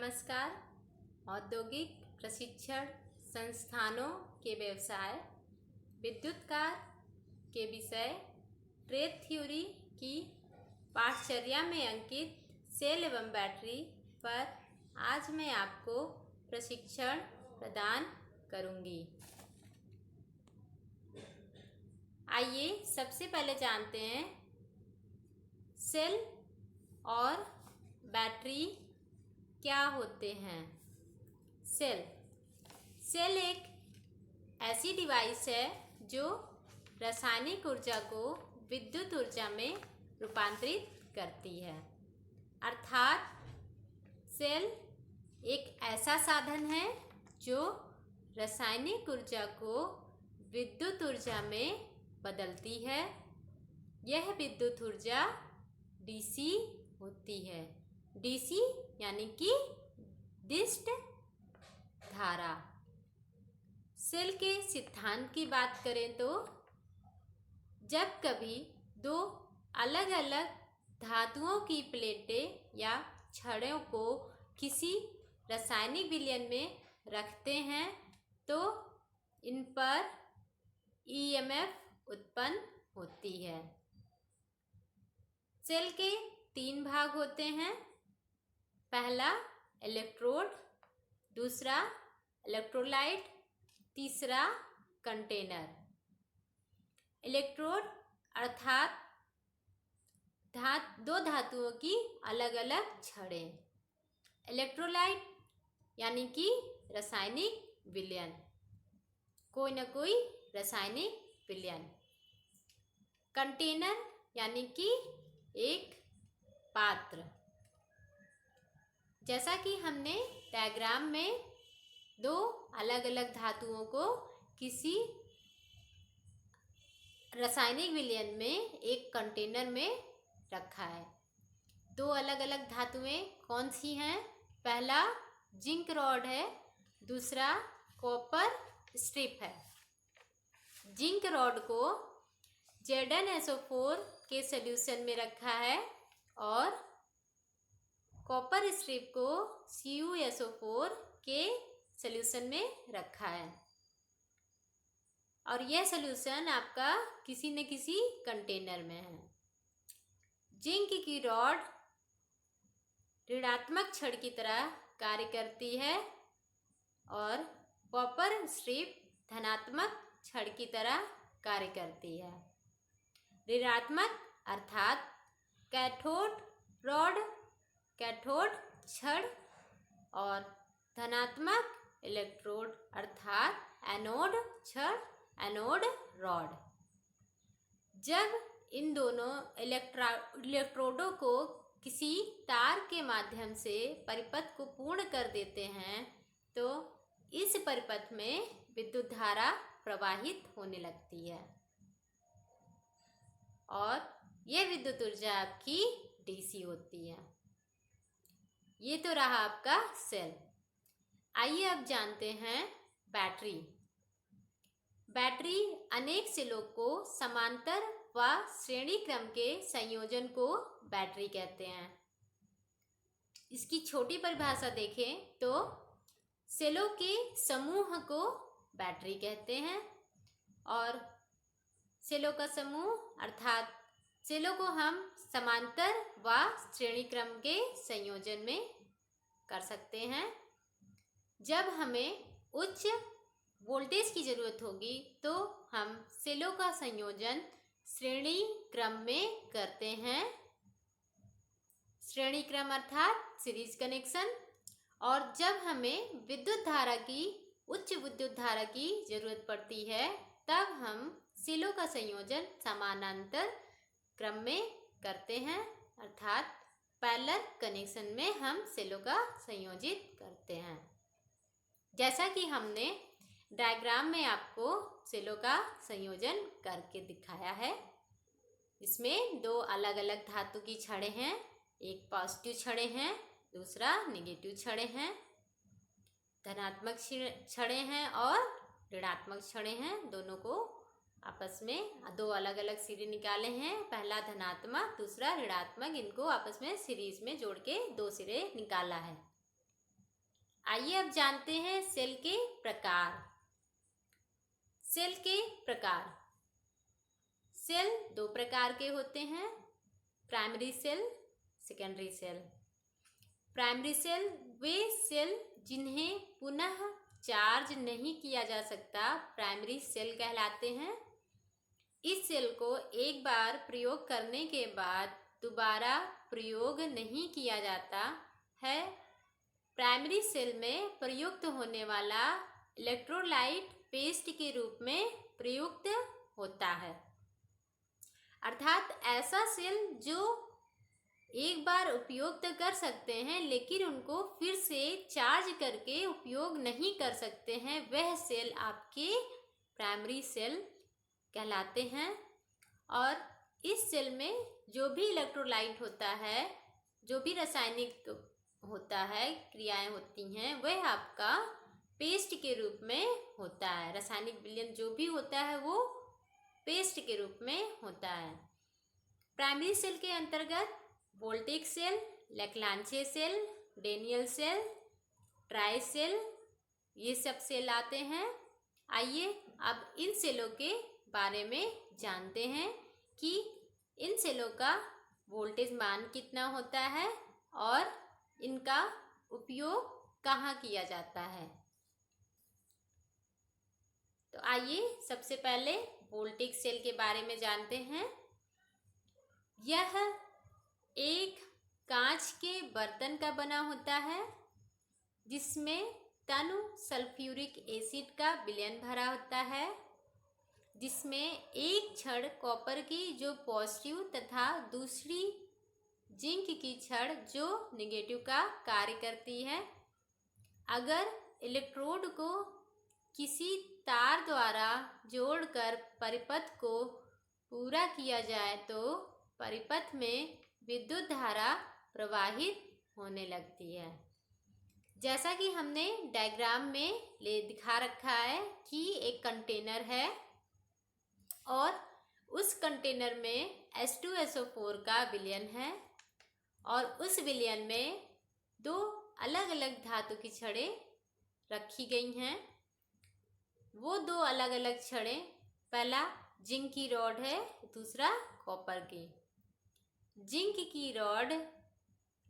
नमस्कार। औद्योगिक प्रशिक्षण संस्थानों के व्यवसाय विद्युतकार के विषय ट्रेड थ्योरी की पाठचर्या में अंकित सेल एवं बैटरी पर आज मैं आपको प्रशिक्षण प्रदान करूंगी। आइए सबसे पहले जानते हैं सेल और बैटरी क्या होते हैं। सेल एक ऐसी डिवाइस है जो रासायनिक ऊर्जा को विद्युत ऊर्जा में रूपांतरित करती है। अर्थात सेल एक ऐसा साधन है जो रासायनिक ऊर्जा को विद्युत ऊर्जा में बदलती है। यह विद्युत ऊर्जा डीसी होती है। डीसी यानी कि डिस्ड धारा। सेल के सिद्धांत की बात करें तो जब कभी दो अलग अलग धातुओं की प्लेटें या छड़ों को किसी रासायनिक विलयन में रखते हैं तो इन पर ईएमएफ उत्पन्न होती है। सेल के 3 भाग होते हैं। पहला इलेक्ट्रोड, दूसरा इलेक्ट्रोलाइट, तीसरा कंटेनर। इलेक्ट्रोड अर्थात दो धातुओं की अलग अलग छड़ें। इलेक्ट्रोलाइट यानी कि रासायनिक विलयन, कोई न कोई रासायनिक विलयन। कंटेनर यानी कि एक पात्र। जैसा कि हमने डायग्राम में दो अलग अलग धातुओं को किसी रासायनिक विलयन में एक कंटेनर में रखा है। दो अलग अलग धातुएं कौन सी हैं? पहला जिंक रॉड है, दूसरा कॉपर स्ट्रिप है। जिंक रॉड को ZnSO4 के सॉल्यूशन में रखा है और कॉपर स्ट्रिप को CuSO4 के सॉल्यूशन में रखा है और यह सॉल्यूशन आपका किसी न किसी कंटेनर में है। जिंक की रॉड ऋणात्मक छड़ की तरह कार्य करती है और कॉपर स्ट्रिप धनात्मक छड़ की तरह कार्य करती है। ऋणात्मक अर्थात कैथोड रॉड, कैथोड छड़ और धनात्मक इलेक्ट्रोड अर्थात एनोड छड़, एनोड रॉड। जब इन दोनों इलेक्ट्रोडों को किसी तार के माध्यम से परिपथ को पूर्ण कर देते हैं तो इस परिपथ में विद्युत धारा प्रवाहित होने लगती है और यह विद्युत ऊर्जा आपकी डीसी होती है। ये तो रहा आपका सेल। आइए अब जानते हैं बैटरी। बैटरी अनेक सेलों को समांतर व श्रेणी क्रम के संयोजन को बैटरी कहते हैं। इसकी छोटी परिभाषा देखें तो सेलों के समूह को बैटरी कहते हैं और सेलों का समूह अर्थात सेलों को हम समांतर व श्रेणी क्रम के संयोजन में कर सकते हैं। जब हमें उच्च वोल्टेज की ज़रूरत होगी तो हम सेलों का संयोजन श्रेणी क्रम में करते हैं। श्रेणी क्रम अर्थात सीरीज कनेक्शन। और जब हमें विद्युत धारा की उच्च विद्युत धारा की ज़रूरत पड़ती है तब हम सेलों का संयोजन समानांतर क्रम में करते हैं अर्थात पैरेलल कनेक्शन में हम सेलों का संयोजित करते हैं। जैसा कि हमने डायग्राम में आपको सेलों का संयोजन करके दिखाया है। इसमें दो अलग अलग धातु की छड़ें हैं, एक पॉजिटिव छड़ें हैं, दूसरा नेगेटिव छड़ें हैं। धनात्मक छड़ें हैं और ऋणात्मक छड़ें हैं। दोनों को आपस में दो अलग अलग सिरे निकाले हैं। पहला धनात्मक, दूसरा ऋणात्मक। इनको आपस में सीरीज में जोड़ के दो सिरे निकाला है। आइए अब जानते हैं सेल के प्रकार। सेल के प्रकार। सेल दो प्रकार के होते हैं, primary cell, secondary cell. Primary cell वे सेल जिन्हें पुनः चार्ज नहीं किया जा सकता प्राइमरी सेल कहलाते हैं। इस सेल को एक बार प्रयोग करने के बाद दोबारा प्रयोग नहीं किया जाता है। प्राइमरी सेल में प्रयुक्त होने वाला इलेक्ट्रोलाइट पेस्ट के रूप में प्रयुक्त होता है, अर्थात ऐसा सेल जो एक बार उपयोग तो कर सकते हैं लेकिन उनको फिर से चार्ज करके उपयोग नहीं कर सकते हैं, वह सेल आपके प्राइमरी सेल कहलाते हैं। और इस सेल में जो भी इलेक्ट्रोलाइट होता है, जो भी रासायनिक होता है, क्रियाएं होती हैं, वह आपका पेस्ट के रूप में होता है। रासायनिक विलयन जो भी होता है वो पेस्ट के रूप में होता है। प्राइमरी सेल के अंतर्गत voltage cell, Leclanche cell, Daniell cell, dry cell, ये सब सेल आते हैं। आइए अब इन सेलों के बारे में जानते हैं कि इन सेलों का वोल्टेज मान कितना होता है और इनका उपयोग कहाँ किया जाता है। तो आइए सबसे पहले वोल्टेज सेल के बारे में जानते हैं। यह एक कांच के बर्तन का बना होता है जिसमें तनु सल्फ्यूरिक एसिड का विलयन भरा होता है, जिसमें एक छड़ कॉपर की जो पॉजिटिव तथा दूसरी जिंक की छड़ जो नेगेटिव का कार्य करती है। अगर इलेक्ट्रोड को किसी तार द्वारा जोड़कर परिपथ को पूरा किया जाए तो परिपथ में विद्युत धारा प्रवाहित होने लगती है। जैसा कि हमने डायग्राम में दिखा रखा है कि एक कंटेनर है और उस कंटेनर में H2SO4 का विलयन है और उस विलयन में दो अलग अलग धातु की छड़ें रखी गई हैं। वो दो अलग अलग छड़ें, पहला जिंक की रॉड है, दूसरा कॉपर की। जिंक की रॉड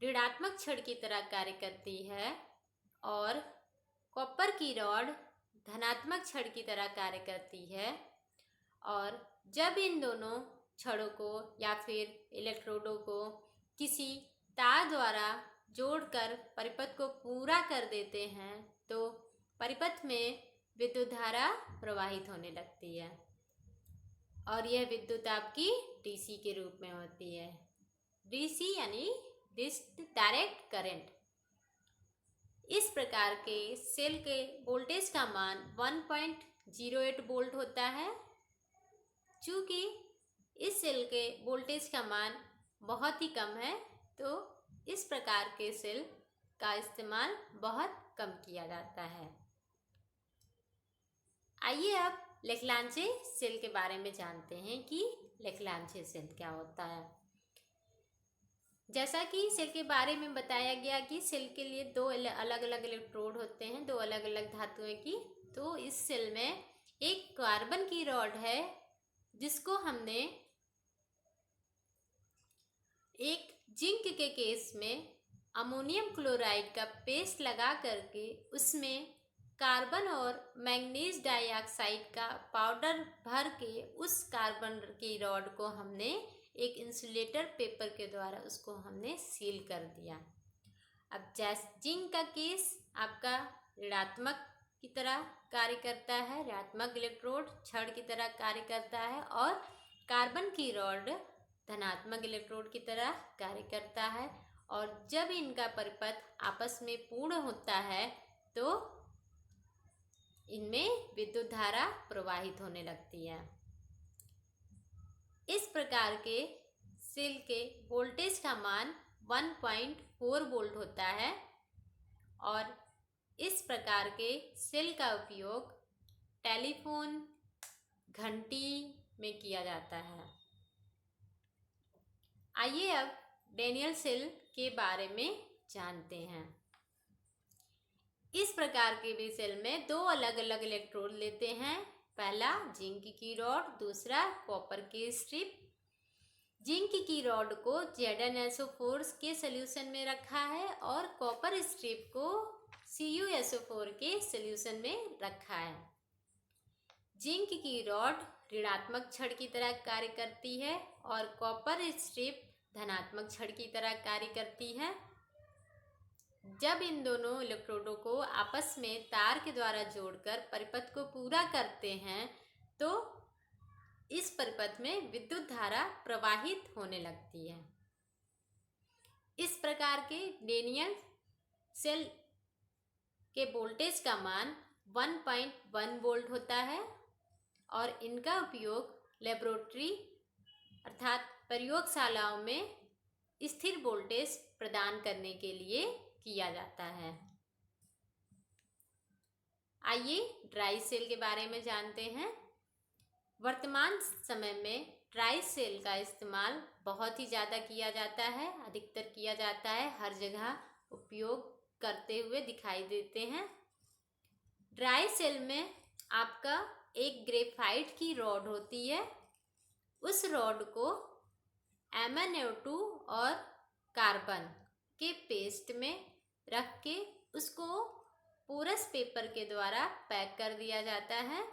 ऋणात्मक छड़ की तरह कार्य करती है और कॉपर की रॉड धनात्मक छड़ की तरह कार्य करती है। और जब इन दोनों छड़ों को या फिर इलेक्ट्रोडों को किसी तार द्वारा जोड़कर परिपथ को पूरा कर देते हैं तो परिपथ में विद्युत धारा प्रवाहित होने लगती है और यह विद्युत आपकी डीसी के रूप में होती है। डीसी यानी डायरेक्ट करंट। इस प्रकार के सेल के वोल्टेज का मान 1.08 वोल्ट होता है। चूँकि इस सेल के वोल्टेज का मान बहुत ही कम है तो इस प्रकार के सेल का इस्तेमाल बहुत कम किया जाता है। आइए अब लेक्लांचे सेल के बारे में जानते हैं कि लेक्लांचे सेल क्या होता है। जैसा कि सेल के बारे में बताया गया कि सेल के लिए दो अलग अलग इलेक्ट्रोड होते हैं, दो अलग अलग धातुएं की। तो इस सेल में एक कार्बन की रॉड है जिसको हमने एक जिंक के केस में अमोनियम क्लोराइड का पेस्ट लगा करके उसमें कार्बन और मैंगनीज डाइऑक्साइड का पाउडर भर के उस कार्बन की रॉड को हमने एक इंसुलेटर पेपर के द्वारा उसको हमने सील कर दिया। अब जैसे जिंक का केस आपका ऋणात्मक की तरह कार्य करता है, ऋणात्मक इलेक्ट्रोड छड़ की तरह कार्य करता है और कार्बन की रॉड धनात्मक इलेक्ट्रोड की तरह कार्य करता है। और जब इनका परिपथ आपस में पूर्ण होता है तो इनमें विद्युत धारा प्रवाहित होने लगती है। इस प्रकार के सेल के वोल्टेज का मान 1.4 वोल्ट होता है और इस प्रकार के सेल का उपयोग टेलीफोन, घंटी में किया जाता है। आइए अब डेनियल सेल के बारे में जानते हैं। प्रकार के भी सेल में दो अलग अलग इलेक्ट्रोड लेते हैं। पहला जिंक की रॉड, दूसरा कॉपर की स्ट्रिप। जिंक की रॉड को ZnSO4 के सोल्यूशन में रखा है और कॉपर स्ट्रिप को CuSO4 के सोल्यूशन में रखा है। जिंक की रॉड ऋणात्मक छड़ की तरह कार्य करती है और कॉपर स्ट्रिप धनात्मक छड़ की तरह कार्य करती है। जब इन दोनों इलेक्ट्रोडों को आपस में तार के द्वारा जोड़कर परिपथ को पूरा करते हैं तो इस परिपथ में विद्युत धारा प्रवाहित होने लगती है। इस प्रकार के डेनियल सेल के वोल्टेज का मान 1.1 वोल्ट होता है और इनका उपयोग लेबोरेटरी अर्थात प्रयोगशालाओं में स्थिर वोल्टेज प्रदान करने के लिए किया जाता है। आइए ड्राई सेल के बारे में जानते हैं। वर्तमान समय में ड्राई सेल का इस्तेमाल बहुत ही ज़्यादा किया जाता है, अधिकतर किया जाता है, हर जगह उपयोग करते हुए दिखाई देते हैं। ड्राई सेल में आपका एक ग्रेफाइट की रॉड होती है। उस रॉड को MnO2 और कार्बन के पेस्ट में रख के उसको पोरस पेपर के द्वारा पैक कर दिया जाता है।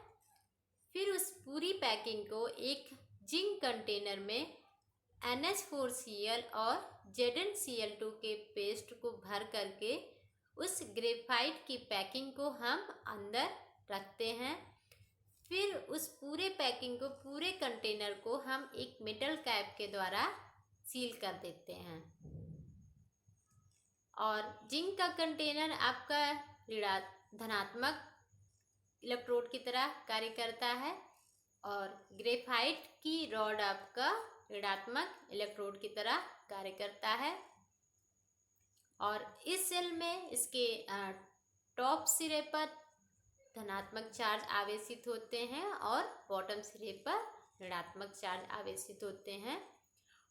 फिर उस पूरी पैकिंग को एक जिंक कंटेनर में NH4Cl और ZnCl2 के पेस्ट को भर करके उस ग्रेफाइट की पैकिंग को हम अंदर रखते हैं। फिर उस पूरे पैकिंग को, पूरे कंटेनर को हम एक मेटल कैप के द्वारा सील कर देते हैं। और जिंक का कंटेनर आपका धनात्मक इलेक्ट्रोड की तरह कार्य करता है और ग्रेफाइट की रॉड आपका ऋणात्मक इलेक्ट्रोड की तरह कार्य करता है। और इस सेल में इसके टॉप सिरे पर धनात्मक चार्ज आवेशित होते हैं और बॉटम सिरे पर ऋणात्मक चार्ज आवेशित होते हैं।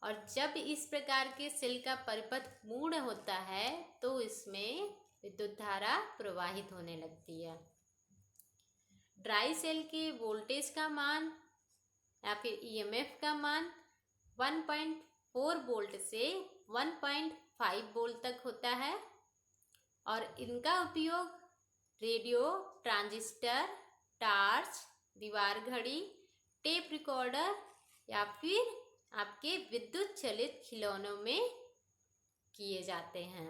और जब इस प्रकार के सेल का परिपथ मूर्ण होता है तो इसमें विद्युत धारा प्रवाहित होने लगती है। ड्राई सेल के वोल्टेज का मान या फिर EMF का मान 1.4 वोल्ट से 1.5 वोल्ट तक होता है और इनका उपयोग रेडियो, ट्रांजिस्टर, टार्च, दीवार घड़ी, टेप रिकॉर्डर या फिर आपके विद्युत चलित खिलौनों में किए जाते हैं।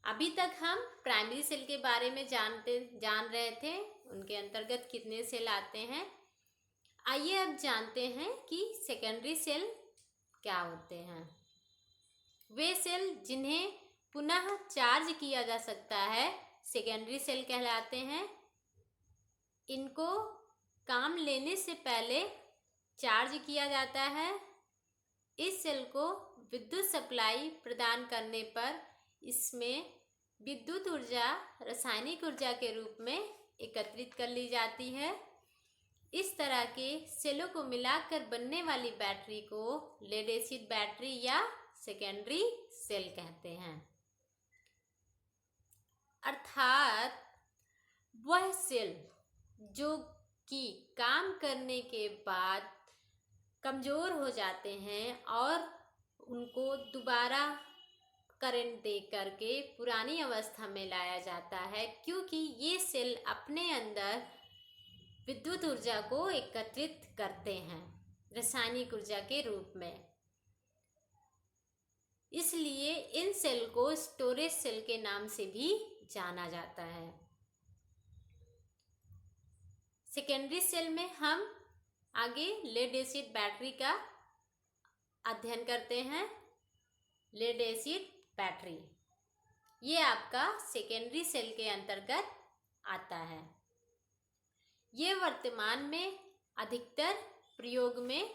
अभी तक हम प्राइमरी सेल के बारे में जान रहे थे, उनके अंतर्गत कितने सेल आते हैं। आइए अब जानते हैं कि सेकेंडरी सेल क्या होते हैं। वे सेल जिन्हें पुनः चार्ज किया जा सकता है सेकेंडरी सेल कहलाते हैं। इनको काम लेने से पहले चार्ज किया जाता है। इस सेल को विद्युत सप्लाई प्रदान करने पर इसमें विद्युत ऊर्जा रासायनिक ऊर्जा के रूप में एकत्रित कर ली जाती है। इस तरह के सेलों को मिलाकर बनने वाली बैटरी को लेड एसिड बैटरी या सेकेंडरी सेल कहते हैं। अर्थात वह सेल जो कि काम करने के बाद कमज़ोर हो जाते हैं और उनको दोबारा करंट दे करके पुरानी अवस्था में लाया जाता है, क्योंकि ये सेल अपने अंदर विद्युत ऊर्जा को एकत्रित करते हैं रासायनिक ऊर्जा के रूप में। इसलिए इन सेल को स्टोरेज सेल के नाम से भी जाना जाता है। सेकेंडरी सेल में हम आगे लेड एसिड बैटरी का अध्ययन करते हैं। लेड एसिड बैटरी ये आपका सेकेंडरी सेल के अंतर्गत आता है। ये वर्तमान में अधिकतर प्रयोग में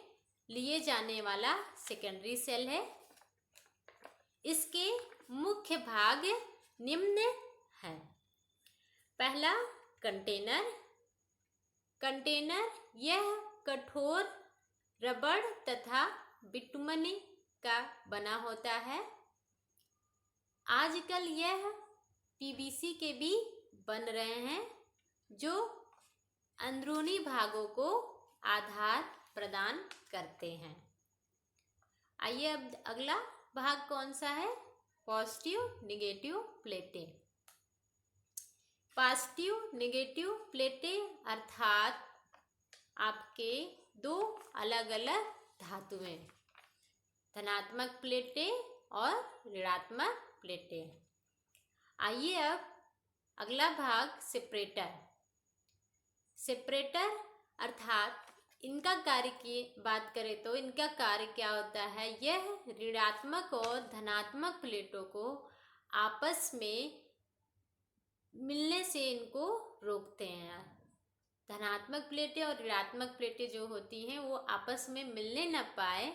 लिए जाने वाला सेकेंडरी सेल है। इसके मुख्य भाग निम्न हैं। पहला कंटेनर। कंटेनर यह कठोर रबड़ तथा बिटुमनी का बना होता है। आजकल यह पीवीसी के भी बन रहे हैं जो अंदरूनी भागों को आधार प्रदान करते हैं। आइए अब अगला भाग कौन सा है? पॉजिटिव निगेटिव प्लेटें। पॉजिटिव निगेटिव प्लेटें अर्थात आपके दो अलग अलग धातुएं, धनात्मक प्लेटें और ऋणात्मक प्लेटें। आइए अब अगला भाग सेपरेटर। सेपरेटर अर्थात इनका कार्य की बात करें तो इनका कार्य क्या होता है? यह ऋणात्मक और धनात्मक प्लेटों को आपस में मिलने से इनको रोकते हैं। धनात्मक प्लेटें और ऋणात्मक प्लेटें जो होती हैं वो आपस में मिलने न पाए,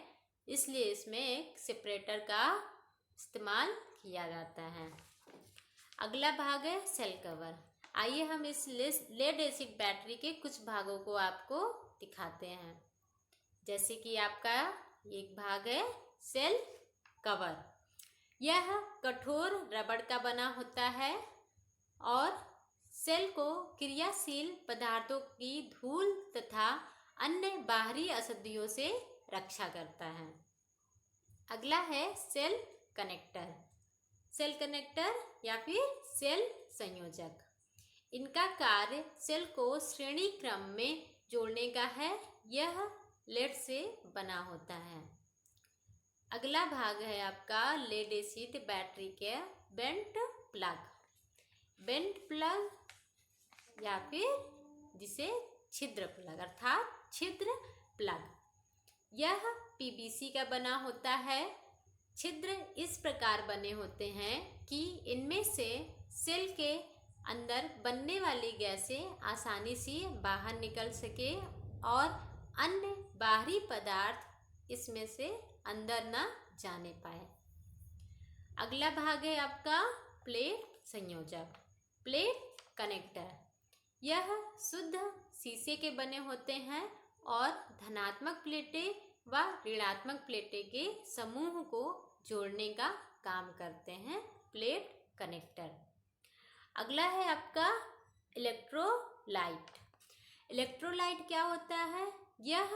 इसलिए इसमें एक सेपरेटर का इस्तेमाल किया जाता है। अगला भाग है सेल कवर। आइए हम इस लेड एसिड बैटरी के कुछ भागों को आपको दिखाते हैं। जैसे कि आपका एक भाग है सेल कवर। यह कठोर रबड़ का बना होता है और सेल को क्रियाशील पदार्थों की धूल तथा अन्य बाहरी अशुद्धियों से रक्षा करता है। अगला है सेल कनेक्टर। सेल कनेक्टर या फिर सेल संयोजक। इनका कार्य सेल को श्रेणी क्रम में जोड़ने का है। यह लेड से बना होता है। अगला भाग है आपका लेड एसिड बैटरी के बेंट प्लग। बेंट प्लग या फिर जिसे छिद्र प्लग अर्थात छिद्र प्लग। यह पीवीसी का बना होता है। छिद्र इस प्रकार बने होते हैं कि इनमें से सेल के अंदर बनने वाली गैसें आसानी से बाहर निकल सके और अन्य बाहरी पदार्थ इसमें से अंदर न जाने पाए। अगला भाग है आपका प्लेट संयोजक, प्लेट कनेक्टर। यह शुद्ध शीशे के बने होते हैं और धनात्मक प्लेटें व ऋणात्मक प्लेटें के समूह को जोड़ने का काम करते हैं प्लेट कनेक्टर। अगला है आपका इलेक्ट्रोलाइट। इलेक्ट्रोलाइट क्या होता है? यह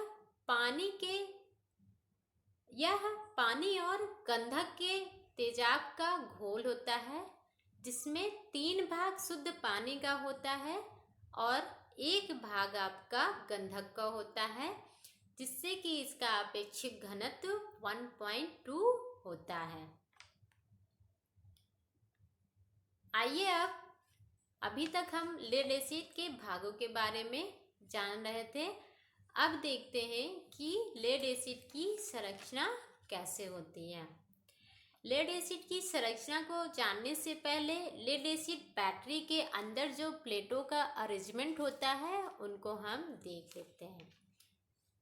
पानी और गंधक के तेजाब का घोल होता है, जिसमें 3 भाग शुद्ध पानी का होता है और 1 भाग आपका गंधक का होता है, जिससे कि इसका अपेक्षित घनत्व 1.2 होता है। आइए अब अभी तक हम लेड एसिड के भागों के बारे में जान रहे थे। अब देखते हैं कि लेड एसिड की संरचना कैसे होती है। लेड एसिड की संरचना को जानने से पहले लेड एसिड बैटरी के अंदर जो प्लेटों का अरेंजमेंट होता है उनको हम देख लेते हैं।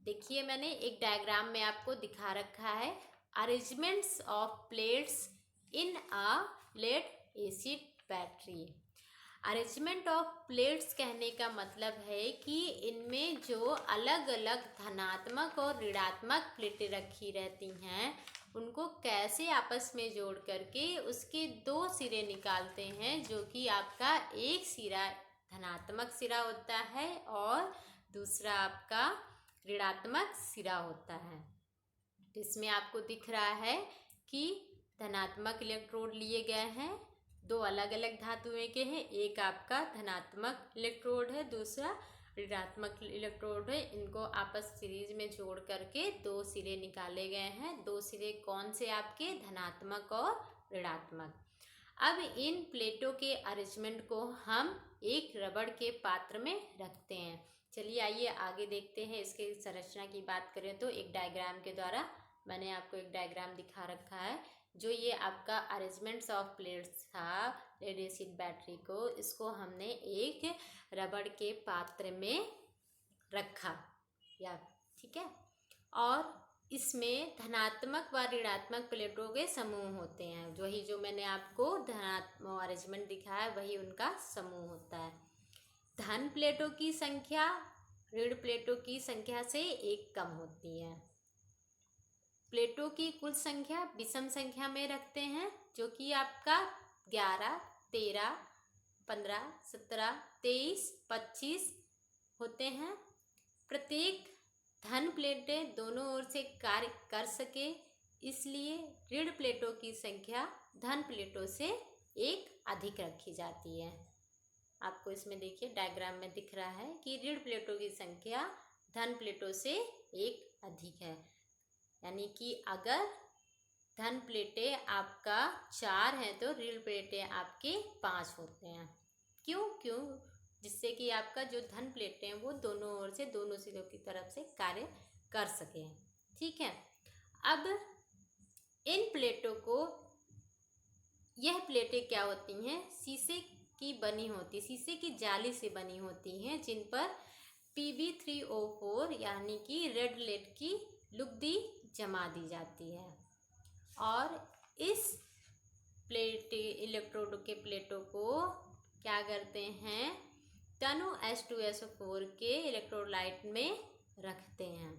देखिए मैंने एक डायग्राम में आपको दिखा रखा है arrangements of plates in a lead acid battery. Arrangement of plates कहने का मतलब है कि इनमें जो अलग अलग धनात्मक और ऋणात्मक प्लेटें रखी रहती हैं उनको कैसे आपस में जोड़ करके उसके 2 सिरे निकालते हैं, जो कि आपका एक सिरा धनात्मक सिरा होता है और दूसरा आपका ऋणात्मक सिरा होता है। तो इसमें आपको दिख रहा है कि धनात्मक इलेक्ट्रोड लिए गए हैं, 2 अलग अलग धातुएं के हैं। एक आपका धनात्मक इलेक्ट्रोड है, दूसरा ऋणात्मक इलेक्ट्रोड है। इनको आपस सीरीज में जोड़ करके 2 सिरे निकाले गए हैं। 2 सिरे कौन से आपके? धनात्मक और ऋणात्मक। अब इन प्लेटों के अरेंजमेंट को हम एक रबड़ के पात्र में रखते हैं। चलिए आइए आगे देखते हैं। इसके संरचना की बात करें तो एक डायग्राम के द्वारा मैंने आपको एक डायग्राम दिखा रखा है। जो ये आपका अरेंजमेंट्स ऑफ प्लेट्स था लेड एसिड बैटरी को, इसको हमने एक रबड़ के पात्र में रखा या ठीक है, और इसमें धनात्मक व ऋणात्मक प्लेटों के समूह होते हैं। वही जो मैंने आपको धनात्मक अरेंजमेंट दिखाया वही उनका समूह होता है। धन प्लेटों की संख्या ऋण प्लेटों की संख्या से 1 कम होती है। प्लेटों की कुल संख्या विषम संख्या में रखते हैं, जो कि आपका 11, 13, 15, 17, 23, 25 होते हैं। प्रत्येक धन प्लेटें दोनों ओर से कार्य कर सके, इसलिए ऋण प्लेटों की संख्या धन प्लेटों से एक अधिक रखी जाती है। आपको इसमें देखिए डायग्राम में दिख रहा है कि ऋण प्लेटों की संख्या धन प्लेटों से एक अधिक है। यानी कि अगर धन प्लेटें आपका 4 हैं तो ऋण प्लेटें आपके 5 होते हैं। क्यों? जिससे कि आपका जो धन प्लेटें हैं वो दोनों ओर से, दोनों सिरों की तरफ से कार्य कर सकें। ठीक है। अब इन प्लेटों को, यह प्लेटें क्या होती हैं, शीशे की बनी होती, शीशे की जाली से बनी होती हैं, जिन पर Pb3O4 यानी कि रेड लेड की लुगदी जमा दी जाती है। और इस इलेक्ट्रोड के प्लेटों को क्या करते हैं, तनु H2SO4 के इलेक्ट्रोलाइट में रखते हैं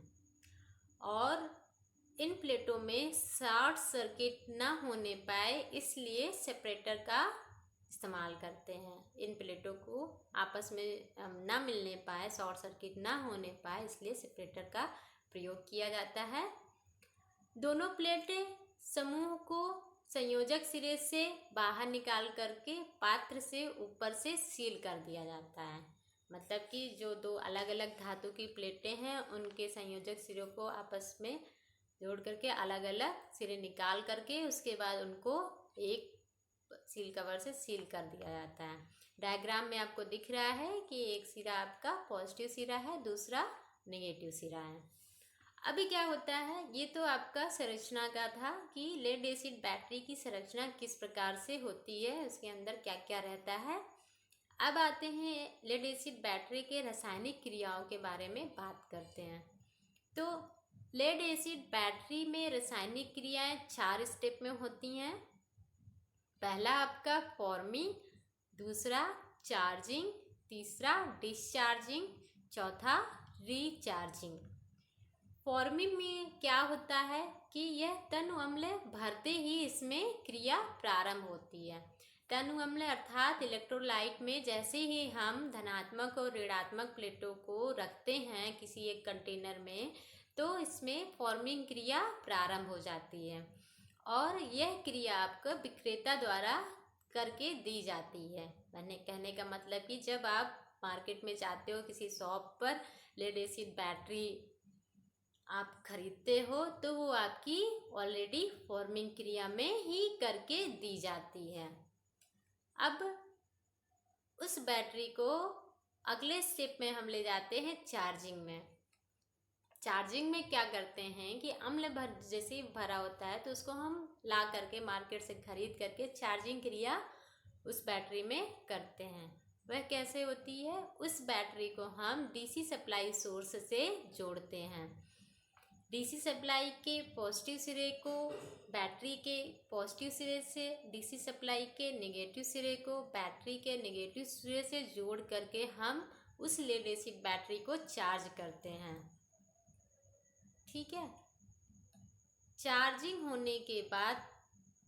और इन प्लेटों में शॉर्ट सर्किट न होने पाए इसलिए सेपरेटर का इस्तेमाल करते हैं। इन प्लेटों को आपस में ना मिलने पाए, शॉर्ट सर्किट ना होने पाए, इसलिए सेपरेटर का प्रयोग किया जाता है। दोनों प्लेटें समूह को संयोजक सिरे से बाहर निकाल करके पात्र से ऊपर से सील कर दिया जाता है। मतलब कि जो दो अलग अलग धातु की प्लेटें हैं उनके संयोजक सिरों को आपस में जोड़ करके अलग अलग सिरे निकाल करके उसके बाद उनको एक सील कवर से सील कर दिया जाता है। डायग्राम में आपको दिख रहा है कि एक सिरा आपका पॉजिटिव सिरा है, दूसरा नेगेटिव सिरा है। अभी क्या होता है, ये तो आपका संरचना का था कि लेड एसिड बैटरी की संरचना किस प्रकार से होती है, उसके अंदर क्या क्या रहता है। अब आते हैं लेड एसिड बैटरी के रासायनिक क्रियाओं के बारे में बात करते हैं। तो लेड एसिड बैटरी में रासायनिक क्रियाएं 4 स्टेप में होती हैं। पहला आपका फॉर्मिंग, दूसरा चार्जिंग, तीसरा डिस्चार्जिंग, चौथा रिचार्जिंग। फॉर्मिंग में क्या होता है कि यह तनु अम्ल भरते ही इसमें क्रिया प्रारंभ होती है। तनु अम्ल अर्थात इलेक्ट्रोलाइट में जैसे ही हम धनात्मक और ऋणात्मक प्लेटों को रखते हैं किसी एक कंटेनर में, तो इसमें फॉर्मिंग क्रिया प्रारंभ हो जाती है और यह क्रिया आपको विक्रेता द्वारा करके दी जाती है। मैंने कहने का मतलब कि जब आप मार्केट में जाते हो, किसी शॉप पर लेड एसिड बैटरी आप खरीदते हो तो वो आपकी ऑलरेडी फॉर्मिंग क्रिया में ही करके दी जाती है। अब उस बैटरी को अगले स्टेप में हम ले जाते हैं चार्जिंग में। चार्जिंग में क्या करते हैं कि अम्ल जैसे ही भरा होता है तो उसको हम ला करके मार्केट से खरीद करके चार्जिंग क्रिया उस बैटरी में करते हैं। वह कैसे होती है, उस बैटरी को हम डीसी सप्लाई सोर्स से जोड़ते हैं। डीसी सप्लाई के पॉजिटिव सिरे को बैटरी के पॉजिटिव सिरे से, डीसी सप्लाई के नेगेटिव सिरे को बैटरी के नेगेटिव सिरे से जोड़ करके हम उस लेड एसिड बैटरी को चार्ज करते हैं। ठीक है। चार्जिंग होने के बाद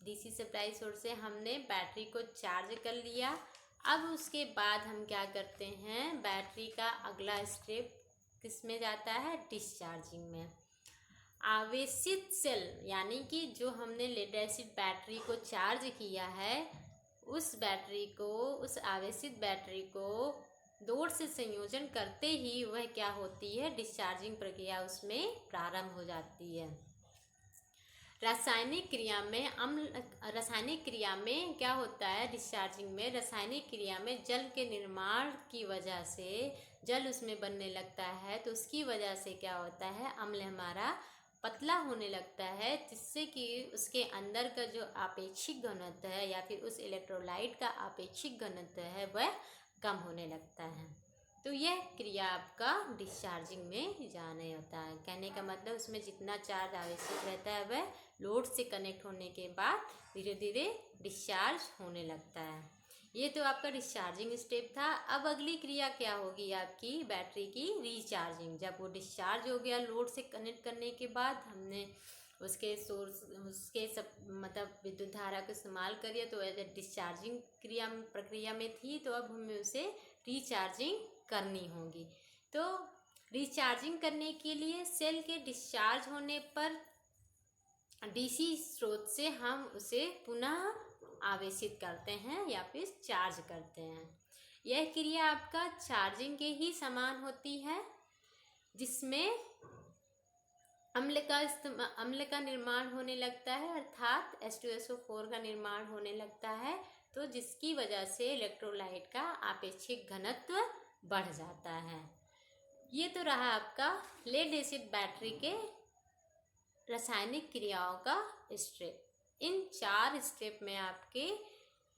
डीसी सप्लाई सोर्स से हमने बैटरी को चार्ज कर लिया। अब उसके बाद हम क्या करते हैं, बैटरी का अगला स्टेप किस में जाता है, डिस्चार्जिंग में। आवेशित सेल यानी कि जो हमने लेड एसिड बैटरी को चार्ज किया है उस बैटरी को, उस आवेशित बैटरी को लोड से संयोजन करते ही वह क्या होती है, डिस्चार्जिंग प्रक्रिया उसमें प्रारंभ हो जाती है। रासायनिक क्रिया में क्या होता है, डिस्चार्जिंग में रासायनिक क्रिया में जल के निर्माण की वजह से जल उसमें बनने लगता है, तो उसकी वजह से क्या होता है, अम्ल हमारा पतला होने लगता है, जिससे कि उसके अंदर का जो आपेक्षिक घनत्व है या फिर उस इलेक्ट्रोलाइट का आपेक्षिक घनत्व है वह कम होने लगता है। तो यह क्रिया आपका डिस्चार्जिंग में जाने होता है। कहने का मतलब उसमें जितना चार्ज आवश्यक रहता है वह लोड से कनेक्ट होने के बाद धीरे धीरे डिस्चार्ज होने लगता है। ये तो आपका डिस्चार्जिंग स्टेप था। अब अगली क्रिया क्या होगी आपकी, बैटरी की रिचार्जिंग। जब वो डिस्चार्ज हो गया लोड से कनेक्ट करने के बाद, हमने उसके सब मतलब विद्युत धारा को इस्तेमाल करिए तो एज ए डिस्चार्जिंग प्रक्रिया में थी, तो अब हमें उसे रिचार्जिंग करनी होगी। तो रिचार्जिंग करने के लिए सेल के डिस्चार्ज होने पर डीसी स्रोत से हम उसे पुनः आवेशित करते हैं या फिर चार्ज करते हैं। यह क्रिया आपका चार्जिंग के ही समान होती है, जिसमें अम्ल का निर्माण होने लगता है, अर्थात H2SO4 का निर्माण होने लगता है, तो जिसकी वजह से इलेक्ट्रोलाइट का आपेक्षिक घनत्व बढ़ जाता है। ये तो रहा आपका लेड एसिड बैटरी के रासायनिक क्रियाओं का स्टेप। इन 4 स्टेप में आपके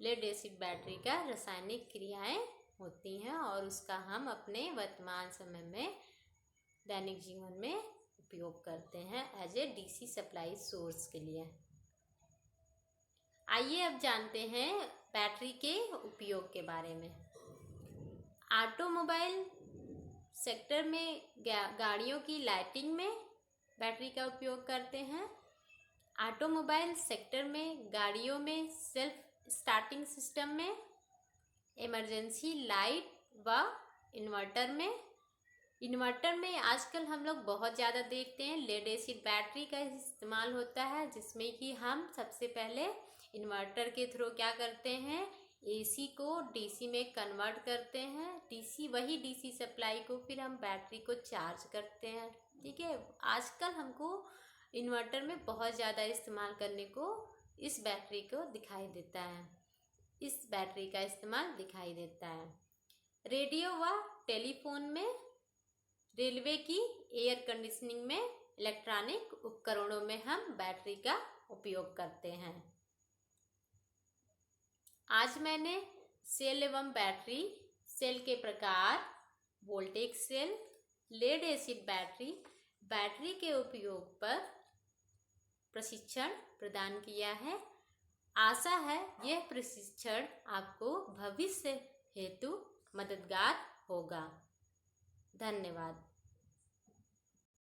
लेड एसिड बैटरी का रासायनिक क्रियाएं होती हैं और उसका हम अपने वर्तमान समय में दैनिक जीवन में उपयोग करते हैं as a DC supply source के लिए। आइए अब जानते हैं बैटरी के उपयोग के बारे में। ऑटोमोबाइल सेक्टर में गाड़ियों की लाइटिंग में बैटरी का उपयोग करते हैं। ऑटोमोबाइल सेक्टर में गाड़ियों में सेल्फ स्टार्टिंग सिस्टम में, इमरजेंसी लाइट व इन्वर्टर में आजकल हम लोग बहुत ज़्यादा देखते हैं लेड एसिड बैटरी का इस्तेमाल होता है, जिसमें कि हम सबसे पहले इन्वर्टर के थ्रू क्या करते हैं, एसी को डीसी में कन्वर्ट करते हैं। वही डीसी सप्लाई को फिर हम बैटरी को चार्ज करते हैं। ठीक है, आजकल हमको इन्वर्टर में बहुत ज़्यादा इस्तेमाल करने को इस बैटरी को दिखाई देता है, इस बैटरी का इस्तेमाल दिखाई देता है। रेडियो व टेलीफोन में, रेलवे की एयर कंडीशनिंग में, इलेक्ट्रॉनिक उपकरणों में हम बैटरी का उपयोग करते हैं। आज मैंने सेल एवं बैटरी, सेल के प्रकार, voltage cell, lead acid battery, battery के उपयोग पर प्रशिक्षण प्रदान किया है। आशा है यह प्रशिक्षण आपको भविष्य हेतु मददगार होगा। धन्यवाद।